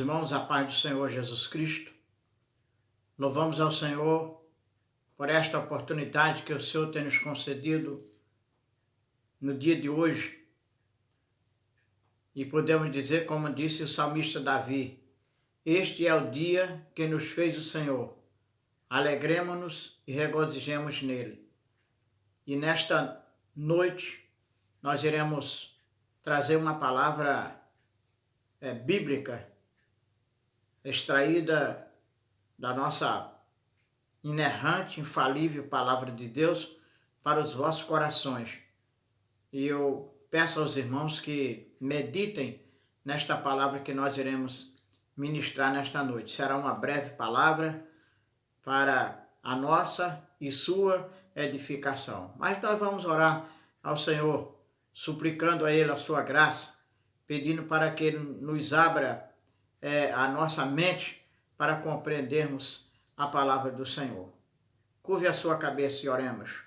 Irmãos, a paz do Senhor Jesus Cristo, louvamos ao Senhor por esta oportunidade que o Senhor tem nos concedido no dia de hoje. E podemos dizer, como disse o salmista Davi, este é o dia que nos fez o Senhor, alegremo-nos e regozijemos nele. E nesta noite nós iremos trazer uma palavra bíblica, extraída da nossa inerrante, infalível palavra de Deus para os vossos corações. E eu peço aos irmãos que meditem nesta palavra que nós iremos ministrar nesta noite. Será uma breve palavra para a nossa e sua edificação. Mas nós vamos orar ao Senhor, suplicando a Ele a sua graça, pedindo para que Ele nos abra a nossa mente para compreendermos a palavra do Senhor. Curve a sua cabeça e oremos.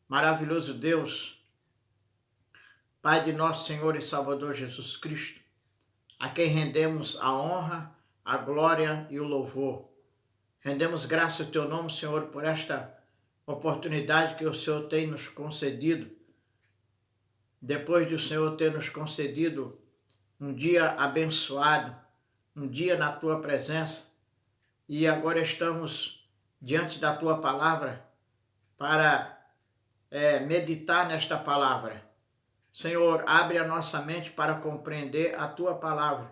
Maravilhoso Deus, Pai de nosso Senhor e Salvador Jesus Cristo, a quem rendemos a honra, a glória e o louvor. Rendemos graça ao teu nome, Senhor, por esta oportunidade que o Senhor tem nos concedido, depois de o Senhor ter nos concedido um dia abençoado, um dia na tua presença, e agora estamos diante da tua palavra para meditar nesta palavra. Senhor, abre a nossa mente para compreender a tua palavra,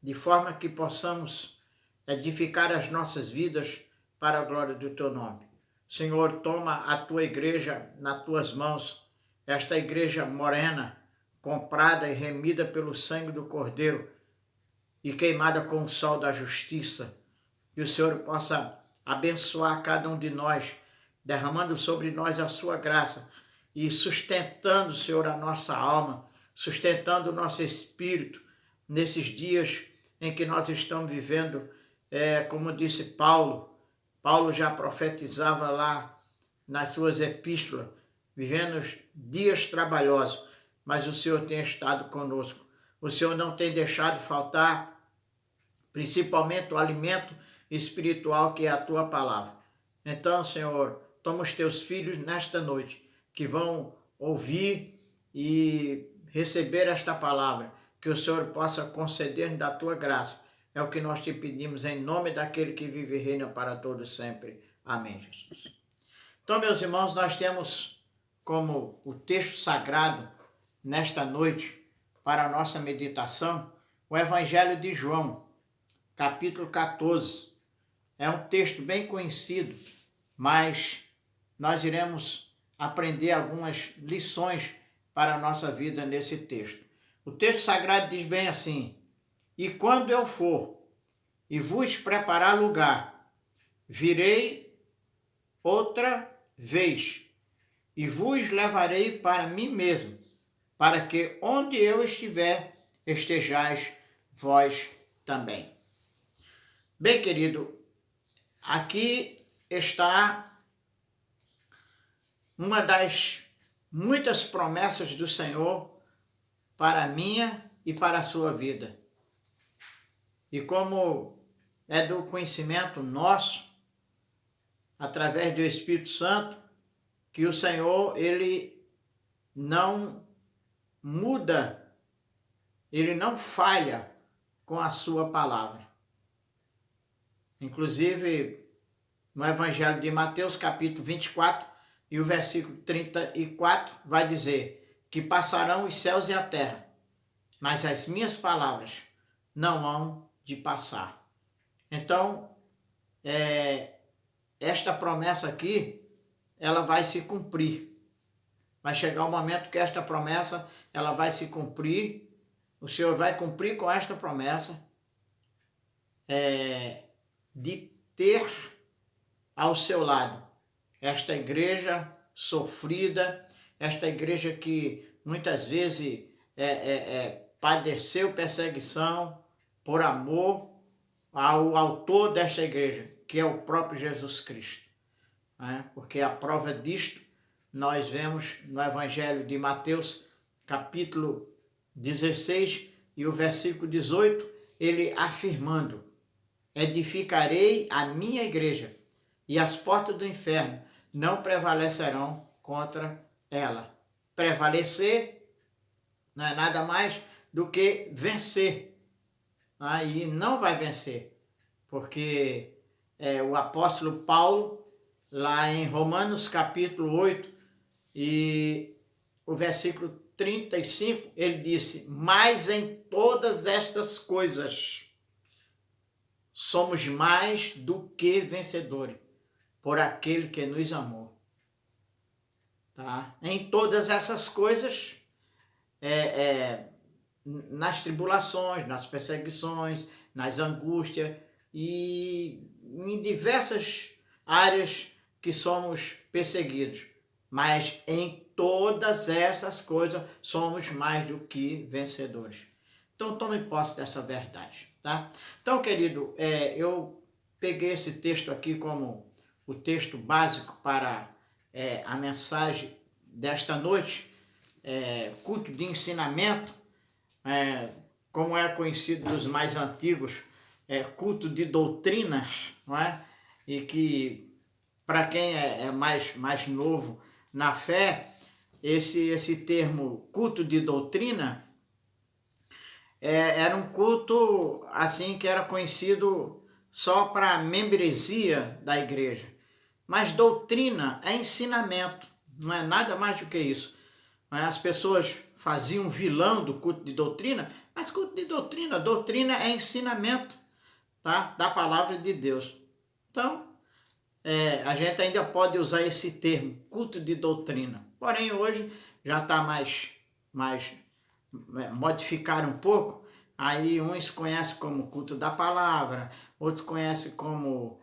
de forma que possamos edificar as nossas vidas para a glória do teu nome. Senhor, toma a tua igreja nas tuas mãos, esta igreja morena, comprada e remida pelo sangue do Cordeiro, e queimada com o sol da justiça, que o Senhor possa abençoar cada um de nós, derramando sobre nós a sua graça e sustentando, Senhor, a nossa alma, sustentando o nosso espírito nesses dias em que nós estamos vivendo, como disse Paulo já profetizava lá nas suas epístolas, vivendo dias trabalhosos, mas o Senhor tem estado conosco. O Senhor não tem deixado faltar, principalmente o alimento espiritual que é a tua palavra. Então, Senhor, toma os teus filhos nesta noite, que vão ouvir e receber esta palavra, que o Senhor possa conceder da tua graça. É o que nós te pedimos em nome daquele que vive e reina para todos sempre. Amém, Jesus. Então, meus irmãos, nós temos como o texto sagrado nesta noite, para a nossa meditação, o Evangelho de João, capítulo 14. É um texto bem conhecido, mas nós iremos aprender algumas lições para a nossa vida nesse texto. O texto sagrado diz bem assim: e quando eu for e vos preparar lugar, virei outra vez e vos levarei para mim mesmo, para que onde eu estiver, estejais vós também. Bem, querido, aqui está uma das muitas promessas do Senhor para a minha e para a sua vida. E como é do conhecimento nosso, através do Espírito Santo, que o Senhor, ele não muda, ele não falha com a sua palavra. Inclusive, no Evangelho de Mateus, capítulo 24, e o versículo 34, vai dizer que passarão os céus e a terra, mas as minhas palavras não hão de passar. Então, esta promessa aqui, ela vai se cumprir. Vai chegar o momento que esta promessa, ela vai se cumprir, o Senhor vai cumprir com esta promessa, de ter ao seu lado esta igreja sofrida, esta igreja que muitas vezes padeceu perseguição por amor ao autor desta igreja, que é o próprio Jesus Cristo. Porque a prova disto nós vemos no Evangelho de Mateus, capítulo 16 e o versículo 18, ele afirmando: edificarei a minha igreja, e as portas do inferno não prevalecerão contra ela. Prevalecer não é nada mais do que vencer. Aí não vai vencer, porque o apóstolo Paulo, lá em Romanos capítulo 8, e o versículo 35, ele disse: mas em todas estas coisas somos mais do que vencedores, por aquele que nos amou. Tá? Em todas essas coisas, nas tribulações, nas perseguições, nas angústias e em diversas áreas que somos perseguidos. Mas em todas essas coisas somos mais do que vencedores. Então tome posse dessa verdade, tá? Então, querido, eu peguei esse texto aqui como o texto básico para a mensagem desta noite, culto de ensinamento, como é conhecido dos mais antigos, culto de doutrina, não é? E que, para quem é mais novo na fé, esse termo culto de doutrina era um culto assim que era conhecido só para a membresia da igreja. Mas doutrina é ensinamento, não é nada mais do que isso. As pessoas faziam vilão do culto de doutrina, mas culto de doutrina é ensinamento, tá? Da palavra de Deus. Então, a gente ainda pode usar esse termo, culto de doutrina. Porém, hoje já está mais modificar um pouco. Aí uns conhecem como culto da palavra, outros conhecem como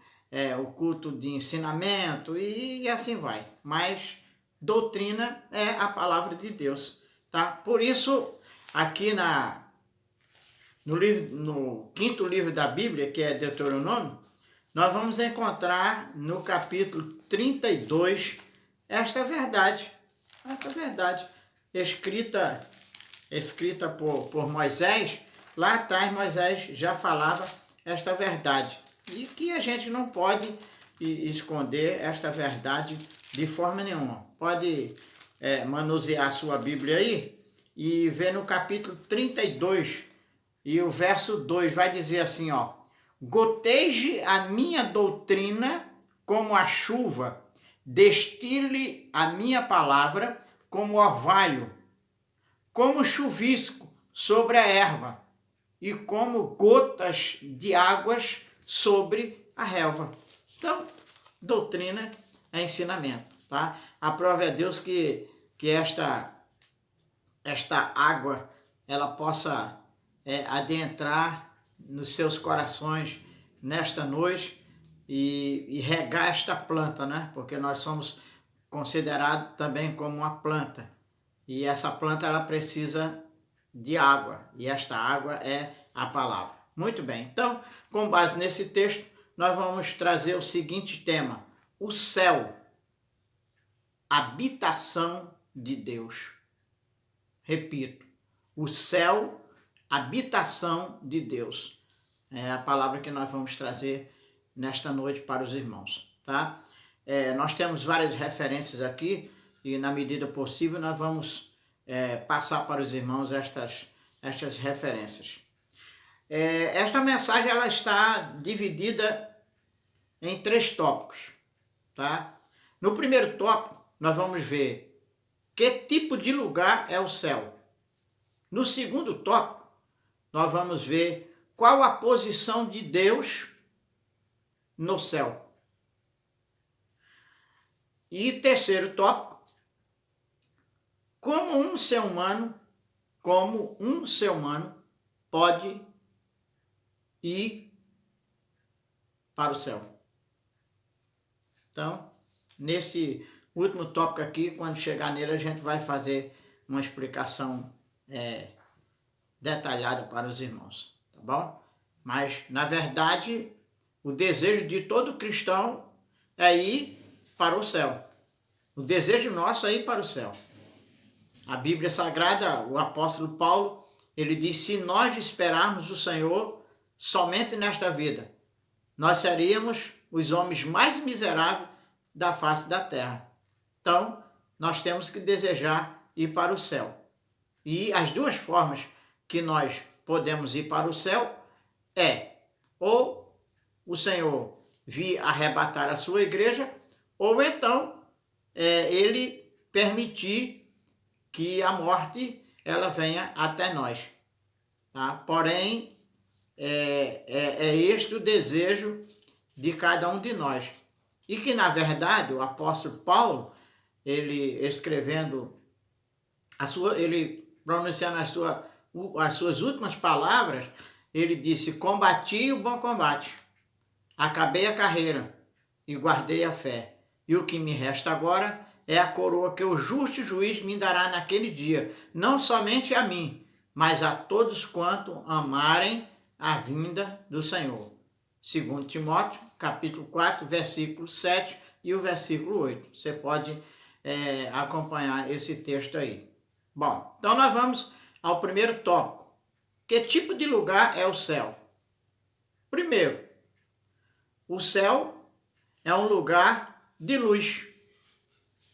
o culto de ensinamento e assim vai. Mas doutrina é a palavra de Deus, tá? Por isso, aqui no quinto livro da Bíblia, que é Deuteronômio, nós vamos encontrar no capítulo 32 esta verdade, escrita por Moisés. Lá atrás Moisés já falava esta verdade, e que a gente não pode esconder esta verdade de forma nenhuma. Pode manusear a sua Bíblia aí e ver no capítulo 32 e o verso 2 vai dizer assim, ó: goteje a minha doutrina como a chuva, destile a minha palavra como orvalho, como chuvisco sobre a erva e como gotas de águas sobre a relva. Então, doutrina é ensinamento, tá? A prova é Deus que esta água ela possa adentrar nos seus corações nesta noite e regar esta planta, né? Porque nós somos considerados também como uma planta. E essa planta ela precisa de água, e esta água é a palavra. Muito bem, então, com base nesse texto, nós vamos trazer o seguinte tema: o céu, habitação de Deus. Repito, o céu, habitação de Deus. É a palavra que nós vamos trazer nesta noite para os irmãos, tá? Nós temos várias referências aqui, e na medida possível nós vamos passar para os irmãos estas referências. Esta mensagem ela está dividida em 3 tópicos, tá? No primeiro tópico, nós vamos ver que tipo de lugar é o céu. No segundo tópico, nós vamos ver qual a posição de Deus no céu. E terceiro tópico, como um ser humano pode ir para o céu. Então, nesse último tópico aqui, quando chegar nele, a gente vai fazer uma explicação detalhada para os irmãos, tá bom? Mas, na verdade, o desejo de todo cristão é ir para o céu. O desejo nosso é ir para o céu. A Bíblia Sagrada, o apóstolo Paulo, ele diz: se nós esperarmos o Senhor, somente nesta vida, nós seríamos os homens mais miseráveis da face da terra. Então, nós temos que desejar ir para o céu. E as duas formas que nós podemos ir para o céu é ou o Senhor vir arrebatar a sua igreja, ou então ele permitir que a morte ela venha até nós. Tá? Porém, é este o desejo de cada um de nós. E que, na verdade, o apóstolo Paulo, ele escrevendo, ele pronunciando as suas últimas palavras, ele disse: combati o bom combate, acabei a carreira e guardei a fé. E o que me resta agora é a coroa que o justo juiz me dará naquele dia, não somente a mim, mas a todos quanto amarem a vinda do Senhor. 2 Timóteo, capítulo 4, versículo 7 e o versículo 8. Você pode acompanhar esse texto aí. Bom, então nós vamos ao primeiro tópico. Que tipo de lugar é o céu? Primeiro, o céu é um lugar de luz.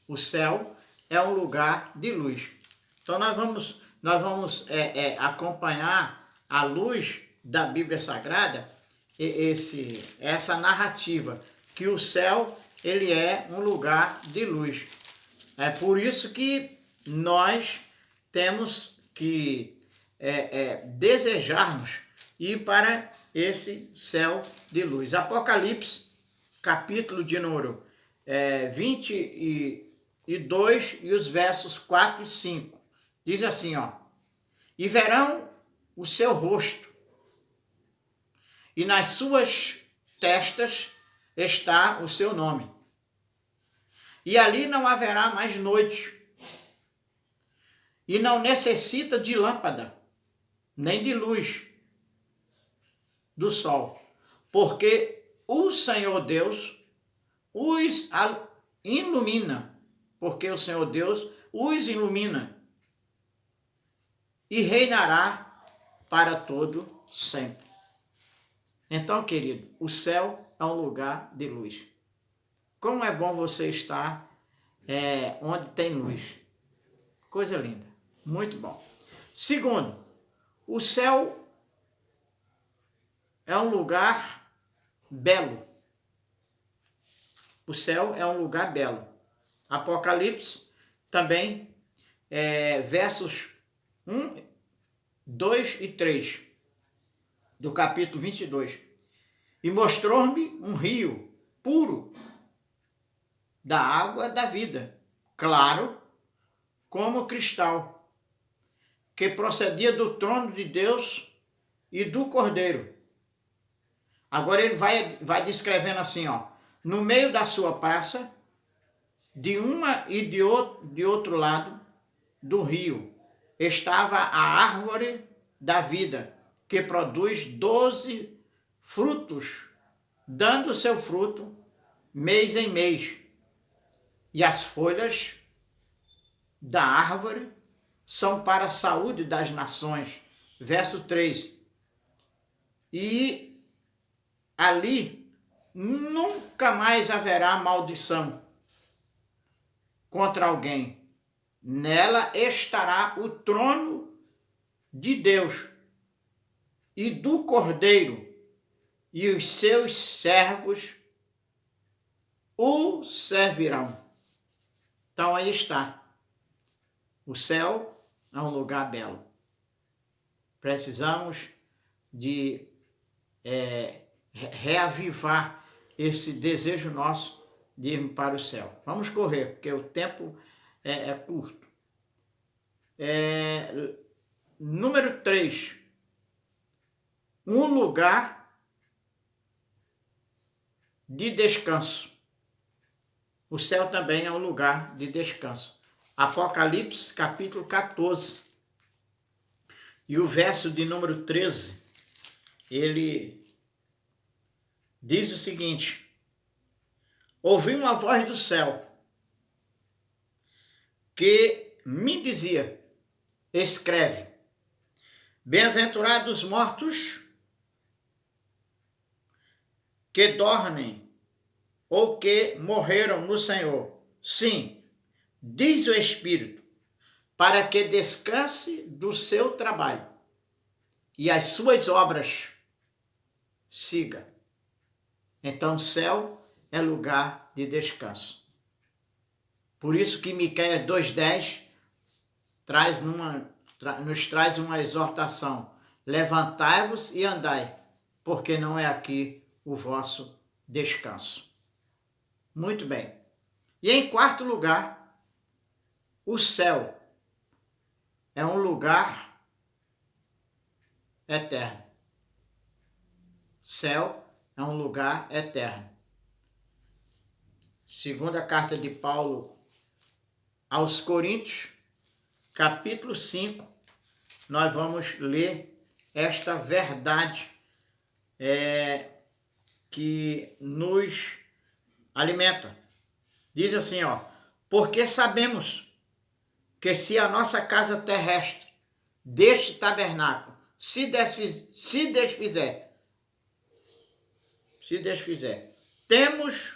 O céu é um lugar de luz. Então nós vamos acompanhar à luz da Bíblia Sagrada essa narrativa, que o céu ele é um lugar de luz. É por isso que nós temos que desejarmos ir para esse céu de luz. Apocalipse, capítulo de número 22 e os versos 4 e 5. Diz assim, ó: e verão o seu rosto, e nas suas testas está o seu nome. E ali não haverá mais noite, e não necessita de lâmpada, nem de luz do sol, porque o Senhor Deus os ilumina, porque o Senhor Deus os ilumina, e reinará para todo sempre. Então, querido, o céu é um lugar de luz. Como é bom você estar onde tem luz. Coisa linda. Muito bom. Segundo, o céu é um lugar belo. O céu é um lugar belo. Apocalipse também, versos 1, 2 e 3, do capítulo 22. E mostrou-me um rio puro da água da vida, claro como cristal, que procedia do trono de Deus e do Cordeiro. Agora ele vai descrevendo assim, ó: no meio da sua praça, de uma e de outro lado do rio, estava a árvore da vida, que produz 12 frutos, dando seu fruto mês em mês. E as folhas da árvore são para a saúde das nações. Verso 3. E ali nunca mais haverá maldição contra alguém. Nela estará o trono de Deus e do Cordeiro, e os seus servos o servirão. Então aí está. O céu é um lugar belo. Precisamos de reavivar esse desejo nosso de irmos para o céu. Vamos correr, porque o tempo é curto. Número 3. Um lugar de descanso. O céu também é um lugar de descanso. Apocalipse, capítulo 14. E o verso de número 13, ele diz o seguinte: ouvi uma voz do céu que me dizia: escreve, bem-aventurados os mortos que dormem ou que morreram no Senhor. Sim, diz o Espírito, para que descanse do seu trabalho e as suas obras siga. Então, o céu é lugar de descanso. Por isso que Miqueias 2:10 nos traz uma exortação. Levantai-vos e andai, porque não é aqui o vosso descanso. Muito bem. E em quarto lugar, o céu é um lugar eterno. Céu é um lugar eterno. Segunda carta de Paulo aos Coríntios, capítulo 5, nós vamos ler esta verdade que nos alimenta. Diz assim, porque sabemos que se a nossa casa terrestre deste tabernáculo se desfizer, temos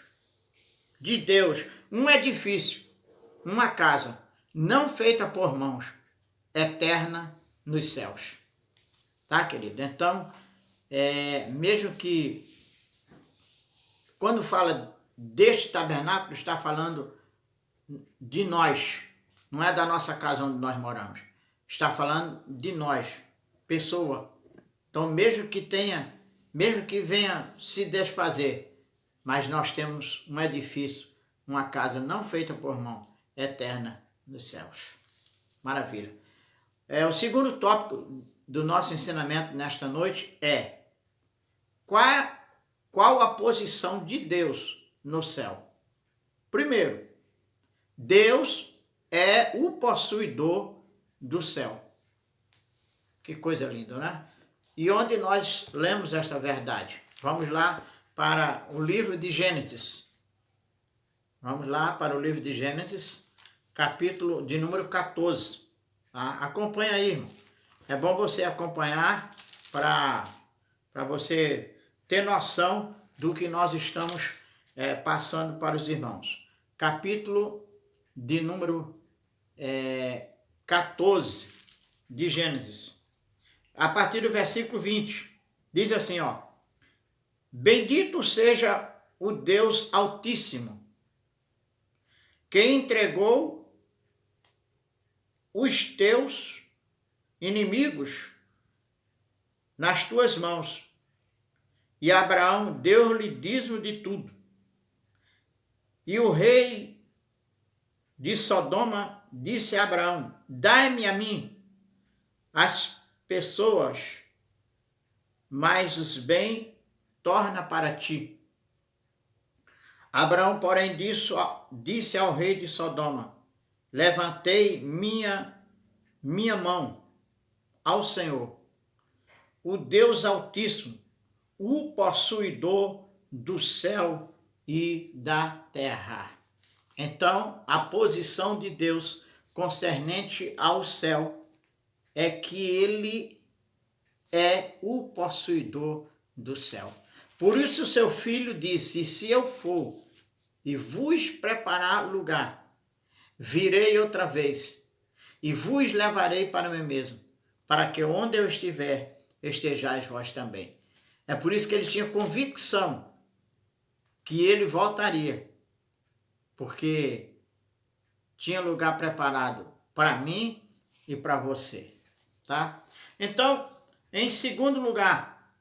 de Deus um edifício, uma casa não feita por mãos, eterna nos céus. Tá, querido? Então, mesmo que quando fala deste tabernáculo, está falando de nós, não é da nossa casa onde nós moramos. Está falando de nós, pessoa. Então, mesmo que venha se desfazer, mas nós temos um edifício, uma casa não feita por mão, eterna nos céus. Maravilha. O segundo tópico do nosso ensinamento nesta noite é qual a posição de Deus no céu. Primeiro, Deus é o possuidor do céu. Que coisa linda, né? E onde nós lemos esta verdade? Vamos lá para o livro de Gênesis. Vamos lá para o livro de Gênesis, capítulo de número 14. Tá? Acompanha aí, irmão. É bom você acompanhar para você ter noção do que nós estamos passando para os irmãos. Capítulo de número 14 de Gênesis. A partir do versículo 20, diz assim, bendito seja o Deus Altíssimo, que entregou os teus inimigos nas tuas mãos. E Abraão deu-lhe dízimo de tudo. E o rei de Sodoma disse a Abraão, dai-me a mim as pessoas, mas os bens torna para ti. Abraão, porém, disse ao rei de Sodoma, levantei minha mão ao Senhor, o Deus Altíssimo, o possuidor do céu e da terra. Então, a posição de Deus concernente ao céu é que ele é o possuidor do céu. Por isso seu filho disse, se eu for e vos preparar lugar, virei outra vez e vos levarei para mim mesmo, para que onde eu estiver, estejais vós também. É por isso que ele tinha convicção que ele voltaria, porque tinha lugar preparado para mim e para você, tá? Então, em segundo lugar,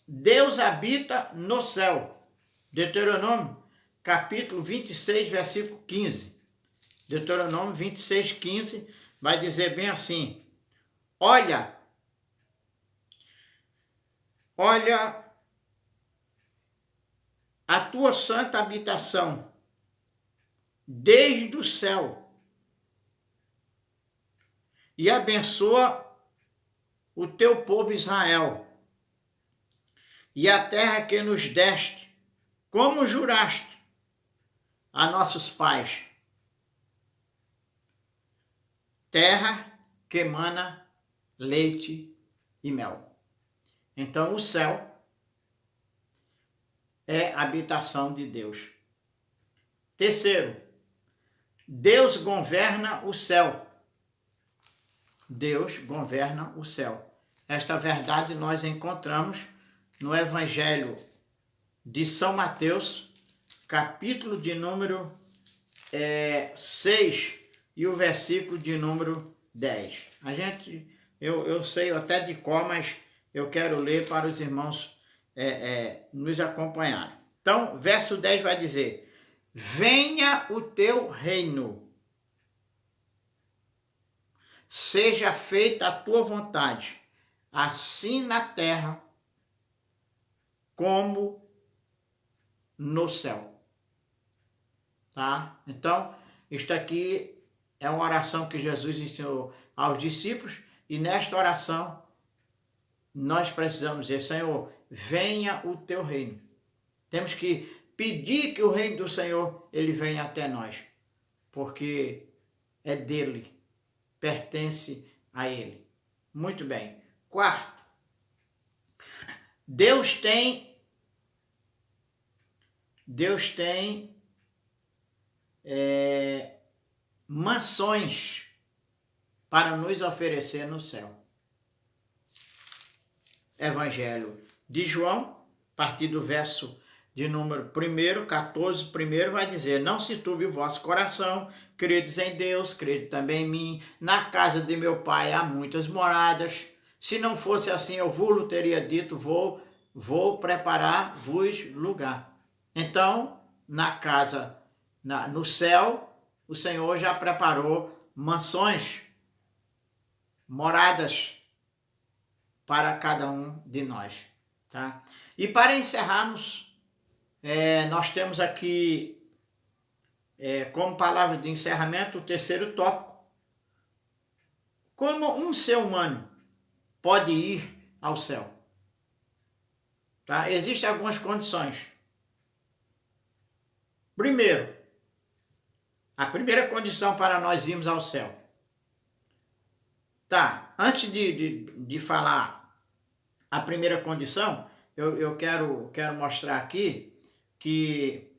Deus habita no céu. Deuteronômio, capítulo 26, versículo 15. Deuteronômio 26, 15, vai dizer bem assim, olha a tua santa habitação desde o céu e abençoa o teu povo Israel e a terra que nos deste, como juraste a nossos pais, terra que emana leite e mel. Então o céu é habitação de Deus. Terceiro, Deus governa o céu. Deus governa o céu. Esta verdade nós encontramos no Evangelho de São Mateus, capítulo de número 6 e o versículo de número 10. Eu sei até de cor, mas eu quero ler para os irmãos nos acompanharem. Então, verso 10 vai dizer: venha o teu reino, seja feita a tua vontade, assim na terra como no céu. Tá? Então, isto aqui é uma oração que Jesus ensinou aos discípulos, e nesta oração nós precisamos dizer: Senhor, venha o teu reino. Temos que pedir que o reino do Senhor ele venha até nós, porque é dele, pertence a ele. Muito bem. Quarto, Deus tem mansões para nos oferecer no céu. Evangelho de João, a partir do verso de número 1, 14, primeiro vai dizer: não se turbe o vosso coração, credes em Deus, crede também em mim. Na casa de meu pai há muitas moradas. Se não fosse assim, eu vos teria dito: vou preparar-vos lugar. Então, na casa, no céu, o Senhor já preparou mansões, moradas para cada um de nós. Tá? E para encerrarmos, nós temos aqui, como palavra de encerramento, o terceiro tópico: como um ser humano pode ir ao céu? Tá? Existem algumas condições. Primeiro, a primeira condição para nós irmos ao céu. Tá, antes de falar a primeira condição, eu quero mostrar aqui que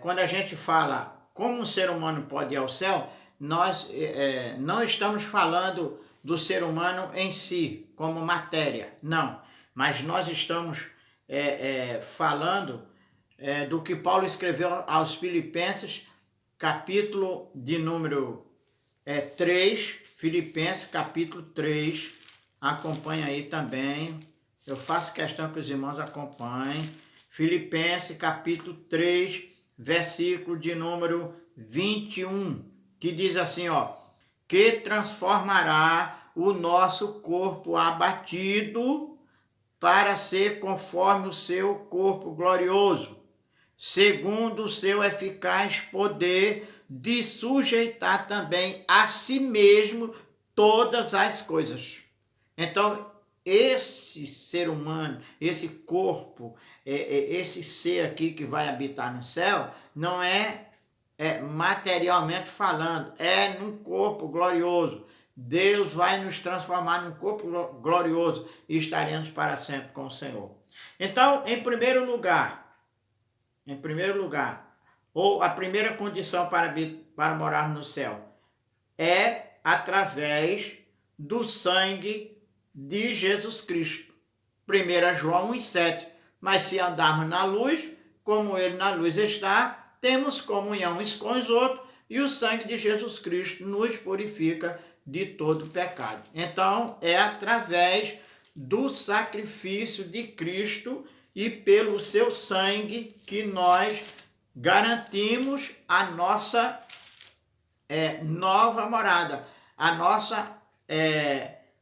quando a gente fala como um ser humano pode ir ao céu, nós não estamos falando do ser humano em si, como matéria, não. Mas nós estamos falando do que Paulo escreveu aos Filipenses, capítulo de número 3, Filipenses, capítulo 3, acompanha aí também. Eu faço questão que os irmãos acompanhem. Filipenses, capítulo 3, versículo de número 21, que diz assim, que transformará o nosso corpo abatido para ser conforme o seu corpo glorioso, segundo o seu eficaz poder de sujeitar também a si mesmo todas as coisas. Então, esse ser humano, esse corpo, esse ser aqui que vai habitar no céu, não é materialmente falando, é num corpo glorioso. Deus vai nos transformar num corpo glorioso e estaremos para sempre com o Senhor. Então, em primeiro lugar, ou a primeira condição para morar no céu é através do sangue de Jesus Cristo. 1 João 1,7. Mas se andarmos na luz, como ele na luz está, temos comunhão uns com os outros, e o sangue de Jesus Cristo nos purifica de todo pecado. Então, é através do sacrifício de Cristo e pelo seu sangue que nós garantimos a nossa nova morada, a nossa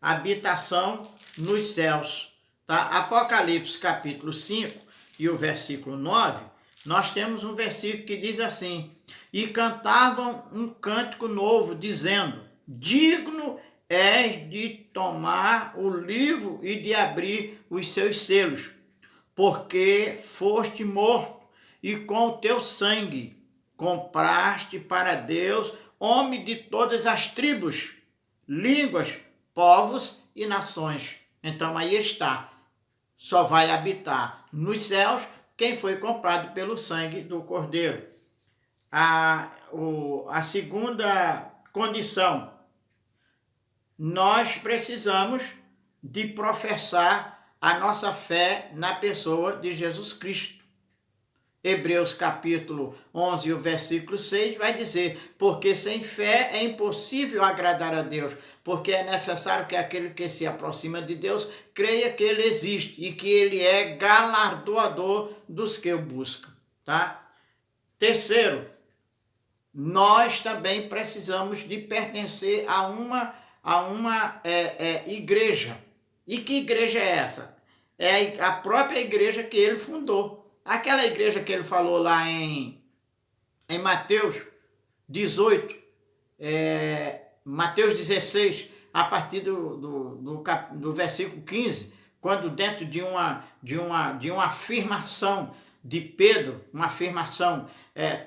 habitação nos céus. Tá? Apocalipse capítulo 5 e o versículo 9, nós temos um versículo que diz assim: e cantavam um cântico novo, dizendo: digno és de tomar o livro e de abrir os seus selos, porque foste morto e com o teu sangue compraste para Deus homem de todas as tribos, línguas, povos e nações. Então aí está, só vai habitar nos céus quem foi comprado pelo sangue do Cordeiro. A segunda condição, nós precisamos de professar a nossa fé na pessoa de Jesus Cristo. Hebreus capítulo 11, o versículo 6 vai dizer: porque sem fé é impossível agradar a Deus, porque é necessário que aquele que se aproxima de Deus creia que ele existe e que ele é galardoador dos que o buscam, tá? Terceiro, nós também precisamos de pertencer a uma igreja. E que igreja é essa? É a própria igreja que ele fundou. Aquela igreja que ele falou lá em Mateus 18, Mateus 16, a partir do versículo 15, quando dentro de uma afirmação de Pedro, uma afirmação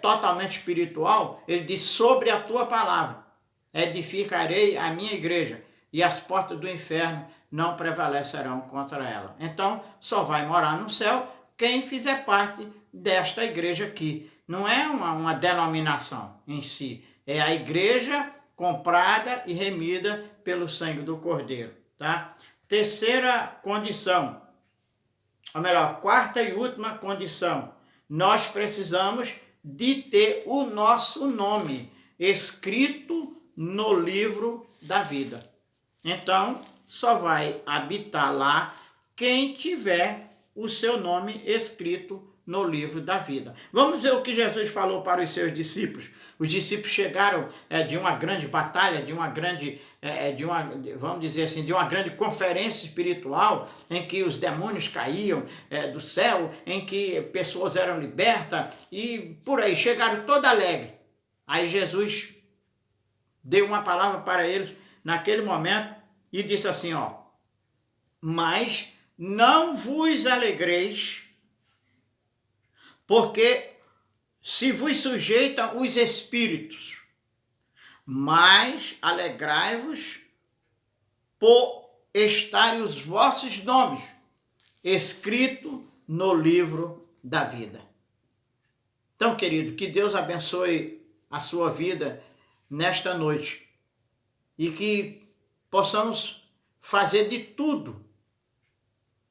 totalmente espiritual, ele diz: sobre a tua palavra edificarei a minha igreja, e as portas do inferno não prevalecerão contra ela. Então, só vai morar no céu quem fizer parte desta igreja aqui. Não é uma denominação em si, é a igreja comprada e remida pelo sangue do Cordeiro, tá? Terceira condição, ou melhor, quarta e última condição, nós precisamos de ter o nosso nome escrito no livro da vida. Então, só vai habitar lá quem tiver o seu nome escrito no livro da vida. Vamos ver o que Jesus falou para os seus discípulos. Os discípulos chegaram de uma grande batalha, vamos dizer assim, de uma grande conferência espiritual, em que os demônios caíam do céu, em que pessoas eram libertas, e por aí, chegaram todo alegre. Aí Jesus deu uma palavra para eles naquele momento e disse assim, mas não vos alegreis, porque se vos sujeitam os espíritos, mas alegrai-vos por estarem os vossos nomes escritos no livro da vida. Então, querido, que Deus abençoe a sua vida nesta noite e que possamos fazer de tudo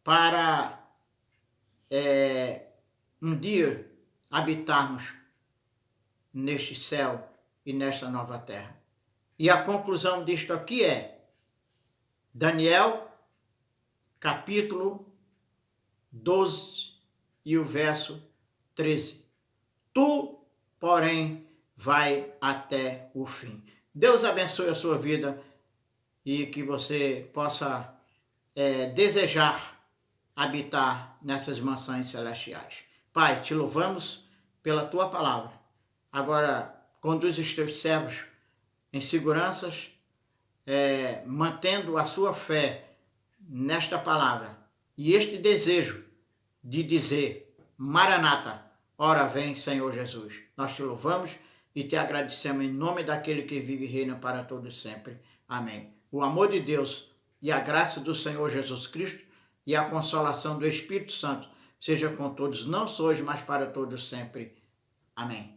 para um dia habitarmos neste céu e nesta nova terra. E a conclusão disto aqui é Daniel, capítulo 12 e o verso 13. Tu, porém, vai até o fim. Deus abençoe a sua vida e que você possa desejar habitar nessas mansões celestiais. Pai, te louvamos pela tua palavra. Agora, conduz os teus servos em seguranças, mantendo a sua fé nesta palavra e este desejo de dizer: Maranata, ora vem, Senhor Jesus. Nós te louvamos e te agradecemos em nome daquele que vive e reina para todos sempre. Amém. O amor de Deus e a graça do Senhor Jesus Cristo e a consolação do Espírito Santo seja com todos, não só hoje, mas para todos sempre. Amém.